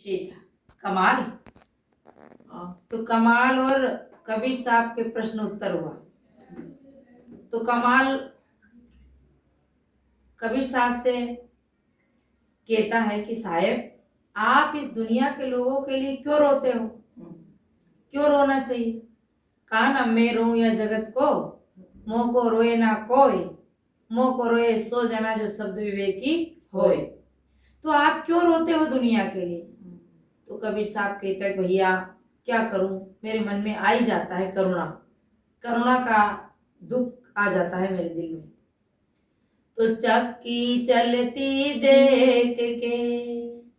ये था कमाल। तो कमाल और कबीर साहब के प्रश्न उत्तर हुआ। तो कमाल कबीर साहब से कहता है कि साहेब आप इस दुनिया के लोगों के लिए क्यों रोते हो, क्यों रोना चाहिए। कहा ना मैं रो या जगत को, मोह को रोए ना कोई, मोह को रोए सो जना जो शब्द विवेकी होए। तो आप क्यों रोते हो दुनिया के लिए। तो कबीर साहब कहते हैं भैया क्या करूं, मेरे मन में आ ही जाता है करुणा, करुणा का दुख आ जाता है मेरे दिल में। तो चक्की चलती देख के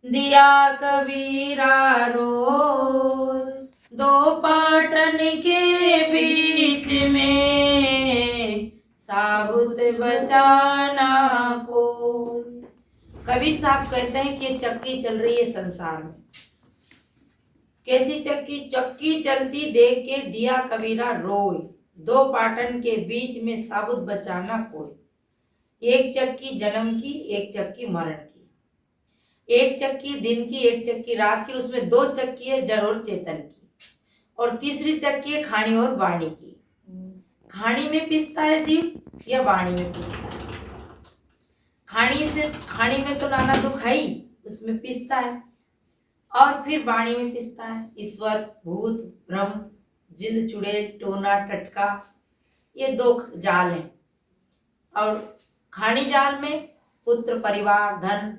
दिया कबीरा रोए, दो पाटन के बीच में साबुत बचाना को। कबीर साहब कहते हैं कि ये चक्की चल रही है संसार में। कैसी चक्की। चक्की चलती देख के दिया कबीरा रोए, दो पाटन के बीच में साबुत बचाना कोई। एक चक्की जन्म की, एक चक्की मरण की, एक चक्की दिन की, एक चक्की रात की। उसमें दो चक्की है जड़ और चेतन की, और तीसरी चक्की है खाणी और वाणी की। खाणी में पिसता है जीव या वाणी में पिसता है। खाणी में तो नाना दुख है ही, उसमें पिसता है, और फिर वाणी में पिसता है ईश्वर, भूत, ब्रह्म, जिंद, चुड़ैल, टोना, टटका, ये दो जाल हैं। और खाणी जाल में पुत्र, परिवार, धन,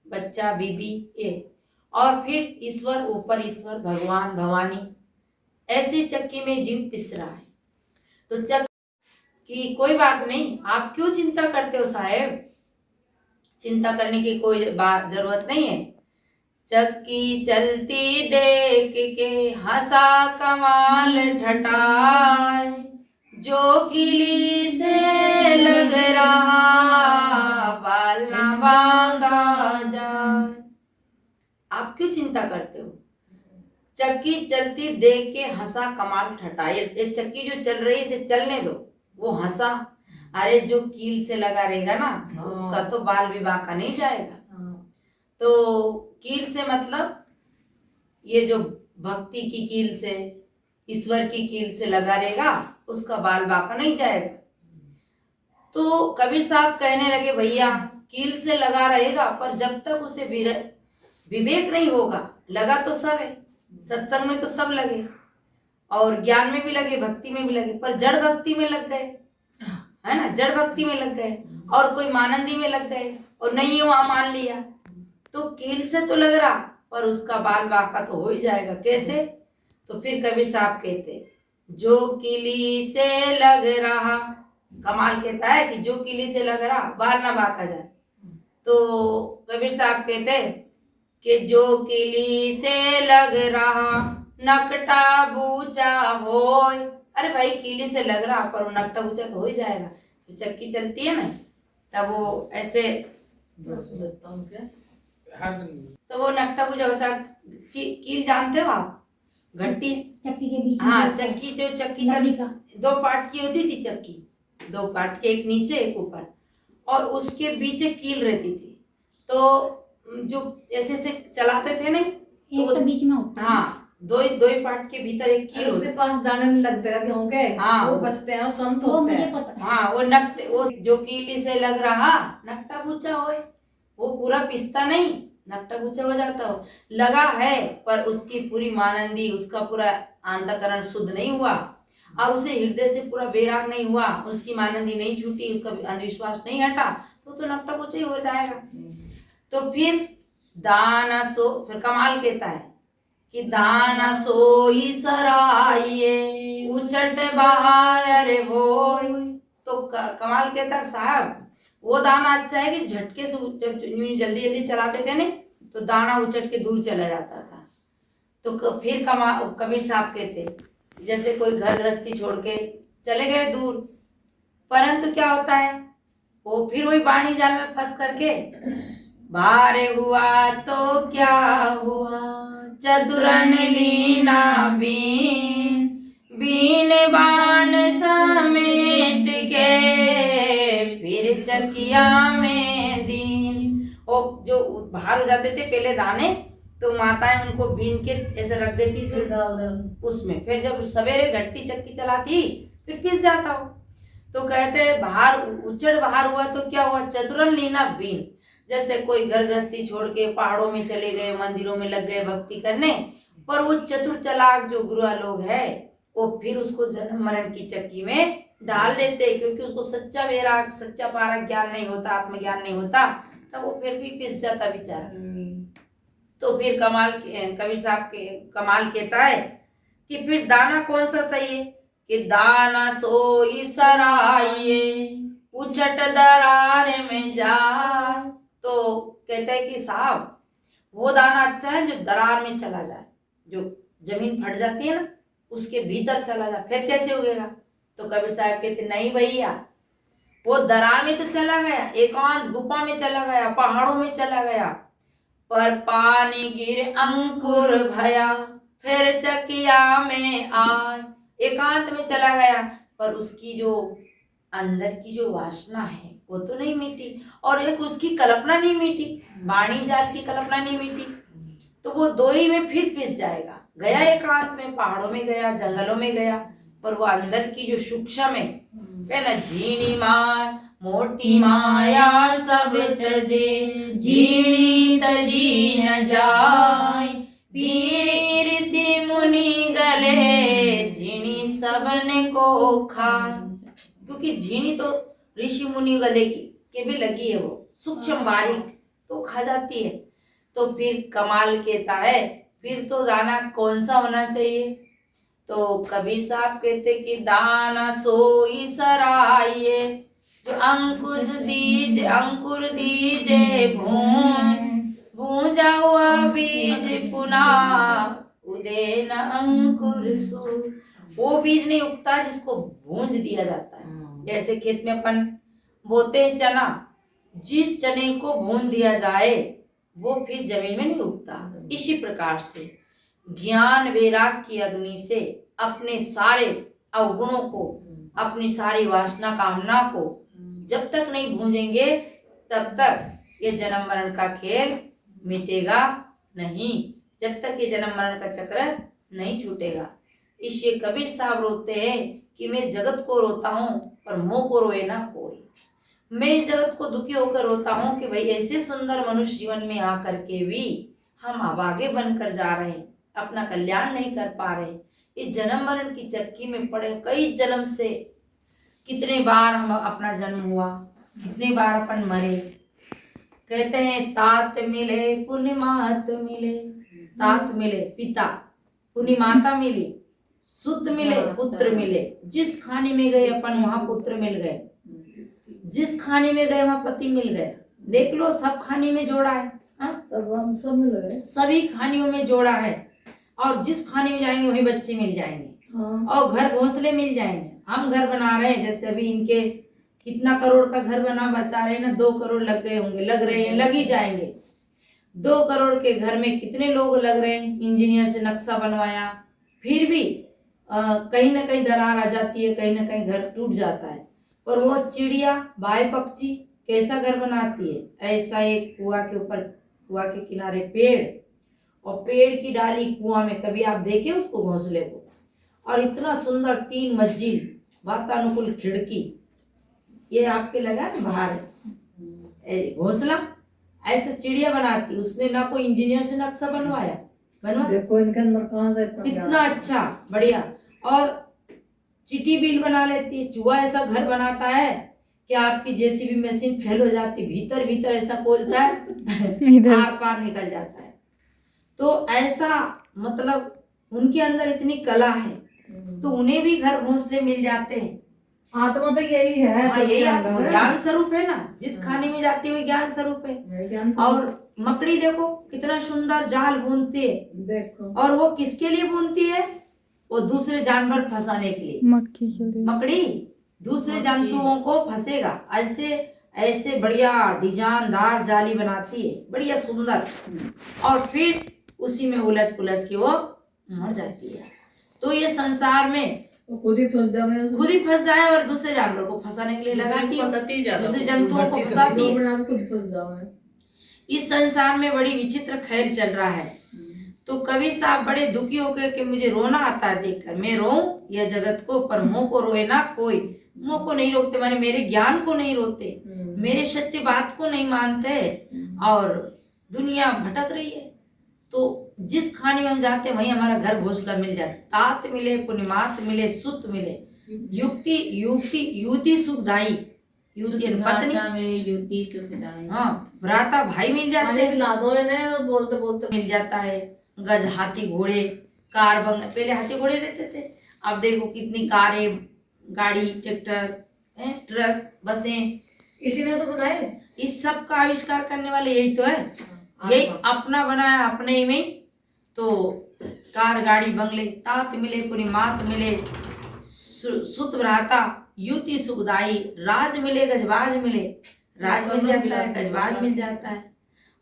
बच्चा, बीबी, ये, और फिर ईश्वर, ऊपर ईश्वर, भगवान, भवानी, ऐसी चक्की में जीव पिस रहा है। तो चक्की कोई बात नहीं, आप क्यों चिंता करते हो साहेब, चिंता करने की कोई जरूरत नहीं है। चक्की चलती देख के हंसा कमाल ठठाए, जो किली से लग रहा बाल ना बांधा जाए। आप क्यों चिंता करते हो। चक्की चलती देख के हंसा कमाल ठठाए। ये चक्की जो चल रही है इसे चलने दो। वो हंसा, अरे जो कील से लगा रहेगा ना उसका तो बाल भी बांका नहीं जाएगा। तो कील से मतलब ये जो भक्ति की कील से, ईश्वर की कील से लगा रहेगा उसका बाल बांका नहीं जाएगा। तो कबीर साहब कहने लगे भैया कील से लगा रहेगा, पर जब तक उसे विवेक नहीं होगा, लगा तो सब है, सत्संग में तो सब लगे, और ज्ञान में भी लगे, भक्ति में भी लगे, पर जड़ भक्ति में लग गए, है ना, जड़ भक्ति में लग गए, और कोई मानंदी में लग गए, और नहीं है वहां मान लिया। तो कील से तो लग रहा, पर उसका बाल बांका तो हो ही जाएगा। कैसे। तो फिर कबीर साहब कहते जो किली से लग रहा, कमाल कहता है कि जो किली से लग रहा बाल ना बांका जाए। तो कबीर साहब कहते कि जो किली से लग रहा नकटा बूचा होय। अरे भाई किली से लग रहा पर वो नकटा बूचा तो हो ही जाएगा। तो चक्की चलती है ना तब वो ऐसे तो वो नकटा बूचा हो। कील जानते हो आप, घंटी चक्की के बीच। हाँ चक्की, जो चक्की दो पार्ट की होती थी चक्की, दो पार्ट के, एक नीचे एक ऊपर, और उसके बीच एक कील रहती थी। तो जो ऐसे ऐसे चलाते थे ना तो बीच में होता है। हाँ दो ही पार्ट के भीतर एक कील, उसके पास दाने नहीं लगते रहते होंगे। हाँ वो बचते हैं, संत होते हैं। हाँ वो जो कीली से लग रहा नकटा बूचा होए, वो पूरा पिसता नहीं, नकटा बूचा हो जाता हो। लगा है पर उसकी पूरी मानंदी, उसका पूरा अंतःकरण शुद्ध नहीं हुआ, और उसे हृदय से पूरा बेराग नहीं हुआ, उसकी मानंदी नहीं छूटी, उसका अंधविश्वास नहीं हटा, तो नकटा बूचा ही हो जाएगा। तो फिर दाना सो, फिर कमाल कहता है कि दाना सोई सराइए उचट बहार होय। तो कमाल कहता है साहब वो दाना अच्छा है कि झटके से जल्दी जल्दी चलाते थे ना तो दाना उचट के दूर चला जाता था। तो फिर कबीर साहब कहते जैसे कोई घर गृहस्थी छोड़ के चले गए दूर, परंतु क्या होता है वो फिर वही वाणी जाल में फंस करके भारे हुआ तो क्या हुआ, चतुरन लीना बीन, बीन बान समेट के फिर चकिया में दीन। और जो बाहर हो जाते थे पहले दाने, तो माताएं उनको बीन के ऐसे रख देती थी फिर डाल दो। उसमें। फिर जब सवेरे घंटी चक्की चलाती फिर पिस जाता हो। तो कहते हैं बाहर उच्चड़ बाहर हुआ तो क्या हुआ, चतुरन लीना बीन। जैसे कोई घर गृहस्थी छोड़ के पहाड़ों में चले गए, मंदिरों में लग गए भक्ति करने, पर वो चतुर चालाक जो गुरुआ लोग है वो फिर उसको जन्म मरण की चक्की में डाल देते, क्योंकि उसको सच्चा वैराग सच्चा पारा ज्ञान नहीं होता, आत्मज्ञान नहीं होता, तब वो फिर भी पिस जाता बेचारा। तो फिर कबीर साहब के कमाल कहता है कि फिर दाना कौन सा सही है कि दाना सोई सराइए उछट दरार में जाए। तो कहते हैं कि साहब वो दाना अच्छा है जो दरार में चला जाए, जो जमीन फट जाती है ना उसके भीतर चला जाए, फिर कैसे उगेगा। तो कबीर साहब कहते नहीं भैया, वो दरार में तो चला गया, एकांत गुफा में चला गया, पहाड़ों में चला गया, पर पानी गिर अंकुर भया फिर चकिया में आए। एकांत में चला गया पर उसकी जो अंदर की जो वासना है वो तो नहीं मिटी, और एक उसकी कल्पना नहीं मिटी, वाणी जाल की कल्पना नहीं मिटी, तो वो दो ही में फिर पिस जाएगा। गया एकांत में, पहाड़ों में गया, जंगलों में गया, पर वो अंदर की जो सूक्ष्म है ना, झीणी माय मोटी माया सब तजे झीणी तजी न जाय, झीणी ऋषि मुनि गले झीणी सबने को खाए। क्योंकि झीणी तो ऋषि मुनि गले के भी लगी है, वो सूक्ष्म बारीक तो खा जाती है। तो फिर कमाल कहता है फिर तो दाना कौन सा होना चाहिए। तो कबीर साहब कहते कि दाना सोई सराइए जो अंकुर दीजे भूंजा हुआ बीज पुनः उदय न अंकुर सो। वो बीज नहीं उगता जिसको भूंज दिया जाता है। जैसे खेत में अपन बोते हैं चना, जिस चने को भून दिया जाए वो फिर जमीन में नहीं उगता। इसी प्रकार से ज्ञान वैराग की अग्नि से अपने सारे अवगुणों को, अपनी सारी वासना कामना को जब तक नहीं भूंजेंगे तब तक ये जन्म मरण का खेल मिटेगा नहीं, जब तक ये जन्म मरण का चक्र नहीं छूटेगा। इसलिए कबीर साहब रोते हैं कि मैं जगत को रोता हूँ पर मोह को रोए ना कोई। मैं इस जगत को दुखी होकर रोता हूँ कि भाई ऐसे सुंदर मनुष्य जीवन में आकर के भी हम अभागे बनकर जा रहे हैं, अपना कल्याण नहीं कर पा रहे। इस जन्म मरण की चक्की में पड़े कई जन्म से कितने बार हम अपना जन्म हुआ, कितने बार अपन मरे। कहते हैं तात मिले पुण्य मात मिले, तात मिले पिता, पुण्य माता मिली, सुत मिले पुत्र मिले। जिस खाने में गए अपन वहां पुत्र मिल गए, जिस खाने में गए वहां पति मिल गए। देख लो सब खाने में जोड़ा है, सब मिल गए, सभी खानियों में जोड़ा है। और जिस खाने में जाएंगे वही बच्चे मिल जाएंगे और घर घोंसले मिल जाएंगे। हम घर बना रहे हैं, जैसे अभी इनके कितना करोड़ का घर बना बता रहे हैं ना, 2 करोड़ लग गए होंगे, लग रहे हैं, लग ही जाएंगे। 2 करोड़ के घर में कितने लोग लग रहे हैं, इंजीनियर से नक्शा बनवाया, फिर भी कहीं ना कहीं दरार आ जाती है, कहीं ना कहीं घर टूट जाता है। पर वो चिड़िया बाय पक्षी कैसा घर बनाती है, ऐसा एक कुआं के ऊपर, कुआं के किनारे पेड़, और पेड़ की डाली कुआं में, कभी आप देखे उसको घोंसले को, और इतना सुंदर 3 मंजिल वातानुकूल खिड़की, ये आपके लगा ना बाहर घोंसला, ऐसे चिड़िया बनाती। उसने ना कोई इंजीनियर से नक्शा बनवाया, देखो इनके अंदर कहाँ से कितना अच्छा बढ़िया। और चीटी बिल बना लेती है, चूहा ऐसा घर बनाता है कि आपकी जेसीबी मशीन फेल हो जाती, भीतर भीतर ऐसा खोलता है आर पार निकल जाता है। तो ऐसा मतलब उनके अंदर इतनी कला है, तो उन्हें भी घर घोंसले मिल जाते हैं। आत्मा तो यही है, हाँ, यही आत्मा ज्ञान स्वरूप है ना, जिस खाने में जाती हुई ज्ञान स्वरूप है। और मकड़ी देखो कितना सुंदर जाल बुनती है, देखो, और वो किसके लिए बुनती है, वो दूसरे जानवर फंसाने के लिए। मक्खी के लिए, मकड़ी दूसरे जंतुओं को फंसेगा, ऐसे ऐसे बढ़िया डिजाइनदार जाली बनाती है, बढ़िया सुंदर, और फिर उसी में उलझ पुलझ के वो मर जाती है। तो ये संसार में खुद ही फंस जाए और दूसरे जानवर को फंसाने के लिए लगाती है, दूसरे जंतुओं को फंसाती है। खुद फंस जाओ। इस संसार में बड़ी विचित्र खेल चल रहा है। तो कवि साहब बड़े दुखी होकर के मुझे रोना आता है देखकर, मैं रोऊं यह जगत को पर मोह को रोए ना कोई। मोह को नहीं रोकते माने मेरे ज्ञान को नहीं रोते, मेरे सत्य बात को नहीं मानते और दुनिया भटक रही है। तो जिस खाने में हम जाते हैं वहीं हमारा घर घोंसला मिल जाए, तात मिले पुण्यमात मिले सुत मिले, युक्ति युक्ति युति सुखदाई, युति पत्नी मेरे युति सुखदाई। हाँ भ्राता भाई मिल जाते पानी हैं, पिला दो इन्हें बोलते बोलते। मिल जाता है, गज हाथी घोड़े कार बंगले, पहले हाथी घोड़े रहते थे, अब देखो कितनी कारें गाड़ी ट्रैक्टर ट्रक बसें, किसी ने तो बनाए। इस सब का आविष्कार करने वाले यही तो है, यही अपना बनाया अपने ही में। तो कार गाड़ी बंगले, तात मिले पूरी मात मिले, सुत भ्राता युति सुखदाई, राज मिले गजबाज मिले, राज मिल जाता है गजबाज मिल जाता है,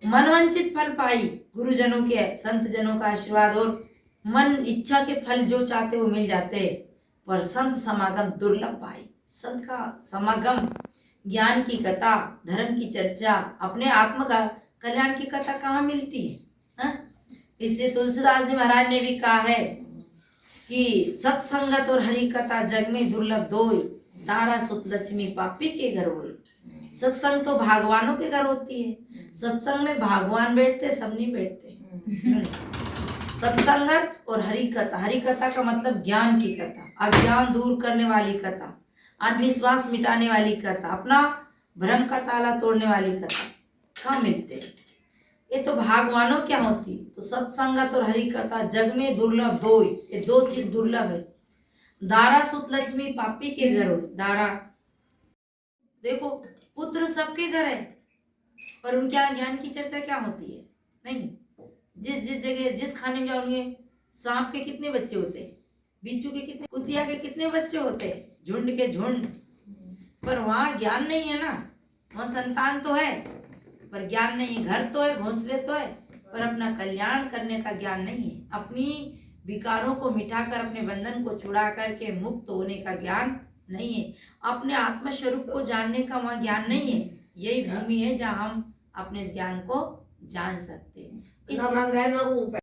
मनवंचित फल पाई, गुरुजनों के संत जनों का आशीर्वाद और मन इच्छा के फल जो चाहते वो मिल जाते, पर संत समागम दुर्लभ पाई। संत का समागम, ज्ञान की कथा, धर्म की चर्चा, अपने आत्म का कल्याण की कथा कहाँ मिलती है, हाँ? इससे तुलसीदास जी महाराज ने भी कहा है कि सत्संगत और हरि कथा जग में दुर्लभ दोई, तारा सुत लक्ष्मी पापी के घर होई। सत्संग तो भगवानों के घर होती है, सत्संग में भगवान बैठते सब नहीं बैठते। सत्संगत और हरि कथा का मतलब ज्ञान की कथा, अज्ञान दूर करने वाली कथा, अंधविश्वास मिटाने वाली कथा, अपना भ्रम का ताला तोड़ने वाली कथा कहाँ मिलते हैं? ये तो भगवानों क्या होती। तो सत्संगत और हरि कथा जग में दुर्लभ दो, ये दो चीज दुर्लभ है। दारा सुत लक्ष्मी पापी के घर हो, दारा देखो पुत्र सबके घर है पर उनके यहाँ ज्ञान की चर्चा क्या होती है? नहीं। जिस जिस जगह जिस खाने में जाओगे, सांप के कितने बच्चे होते हैं, बिच्छू के कितने, कुतिया के कितने बच्चे होते हैं, झुंड के झुंड, पर वहाँ ज्ञान नहीं है ना। वहाँ संतान तो है पर ज्ञान नहीं है, घर तो है घोंसले तो है पर अपना कल्याण करने का ज्ञान नहीं है, अपनी विकारों को मिटाकर अपने बंधन को छुड़ा करके मुक्त होने का ज्ञान नहीं है, अपने आत्म स्वरूप को जानने का वहाँ ज्ञान नहीं है। यही भूमि है जहाँ हम अपने इस ज्ञान को जान सकते हैं। ना रंग है ना रूप है।